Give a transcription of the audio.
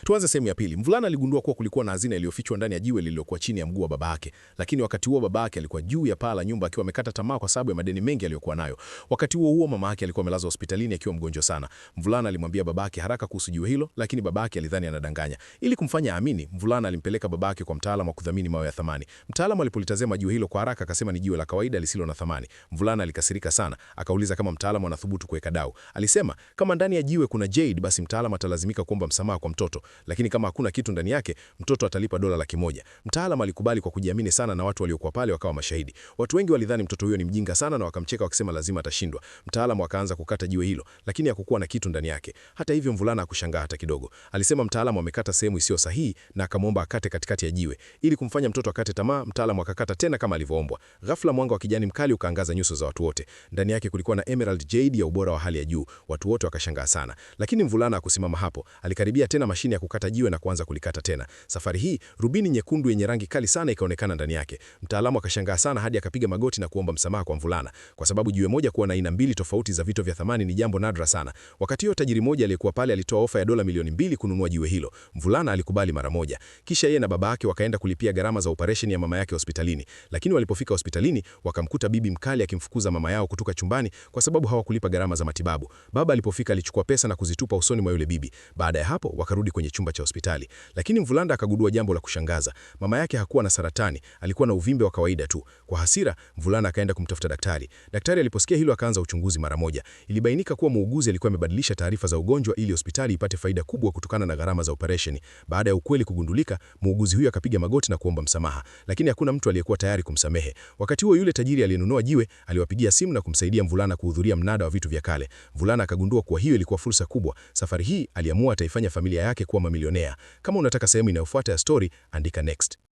Tuanze sehemu ya pili. Mvulana aligundua kuwa kulikuwa na hazina iliyofichwa ndani ya jiwe lililokuwa chini ya mguu wa baba yake. Lakini wakati huo baba yake alikuwa juu ya paa la nyumba akiwa amekata tamaa kwa sababu ya madeni mengi aliyokuwa nayo. Wakati huo huo mama yake alikuwa amelazwa hospitalini akiwa mgonjwa sana. Mvulana alimwambia baba yake haraka kuhusu jiwe hilo, lakini baba yake alidhani anadanganya. Ili kumfanya aamini, mvulana alimpeleka baba yake kwa mtaalamu wa kudhamini mawe ya thamani. Mtaalamu alipolitazama jiwe hilo kwa haraka akasema ni jiwe la kawaida lisilo na thamani. Mvulana alikasirika sana, akauliza kama mtaalamu anathubutu kuweka dau. Alisema kama ndani ya jiwe kuna jade, basi mtaalamu atalazimika kuomba msamaha kwa mtoto, lakini kama hakuna kitu ndani yake, mtoto atalipa $100,000. Mtaalamu alikubali kwa kujiamini sana na watu waliokuwa pale wakawa mashahidi. Watu wengi walidhani mtoto huyo ni mjinga sana na wakamcheka wakisema lazima atashindwa. Mtaalamu akaanza kukata jiwe hilo, lakini hakukuwa na kitu ndani yake. Hata hivyo mvulana hakushangaa hata kidogo. Alisema mtaalamu amekata sehemu isiyo sahihi na akamwomba akate katikati ya jiwe. Ili kumfanya mtoto akate tamaa, mtaalamu akakata tena kama alivyoombwa. Ghafla mwanga wa kijani mkali ukaangaza nyuso za watu wote. Ndani yake kulikuwa na emerald jade ya ubora wa hali ya juu. Watu wote wakashangaa sana. Lakini mvulana hakusimama hapo. Alikaribia tena mashine ya kukata jiwe na kuanza kulikata tena. Safari hii rubini nyekundu yenye rangi kali sana ikaonekana ndani yake. Mtaalamu akashangaa sana hadi akapiga magoti na kuomba msamaha kwa mvulana, kwa sababu jiwe moja kuwa na aina mbili tofauti za vito vya thamani ni jambo nadra sana. Wakati huo tajiri mmoja aliyekuwa pale alitoa ofa ya $2 milioni kununua jiwe hilo. Mvulana alikubali mara moja. Kisha yeye na baba yake wakaenda kulipia gharama za operation ya mama yake hospitalini. Lakini walipofika hospitalini wakamkuta bibi mkali akimfukuza mama yao kutoka chumbani kwa sababu hawakulipa gharama za matibabu. Baba alipofika alichukua pesa na kuzitupa usoni mwa yule bibi. Baada ya hapo wakarudi kwenye chumba cha hospitali. Lakini mvulana akagundua jambo la kushangaza. Mama yake hakuwa na saratani, alikuwa na uvimbe wa kawaida tu. Kwa hasira, mvulana akaenda kumtafuta daktari. Daktari aliposikia hilo akaanza uchunguzi mara moja. Ilibainika kuwa muuguzi alikuwa amebadilisha taarifa za ugonjwa ili hospitali ipate faida kubwa kutokana na gharama za operation. Baada ya ukweli kugundulika, muuguzi huyo akapiga magoti na kuomba msamaha, lakini hakuna mtu aliyekuwa tayari kumsamehe. Wakati huo yule tajiri aliyenunua jiwe aliwapigia simu na kumsaidia mvulana kuhudhuria mnada wa vitu vya kale. Mvulana akagundua kuwa hiyo ilikuwa fursa kubwa. Safari hii aliamua ataifanya familia yake kuwa mamilionea. Kama unataka sehemu inayofuata ya story, andika next.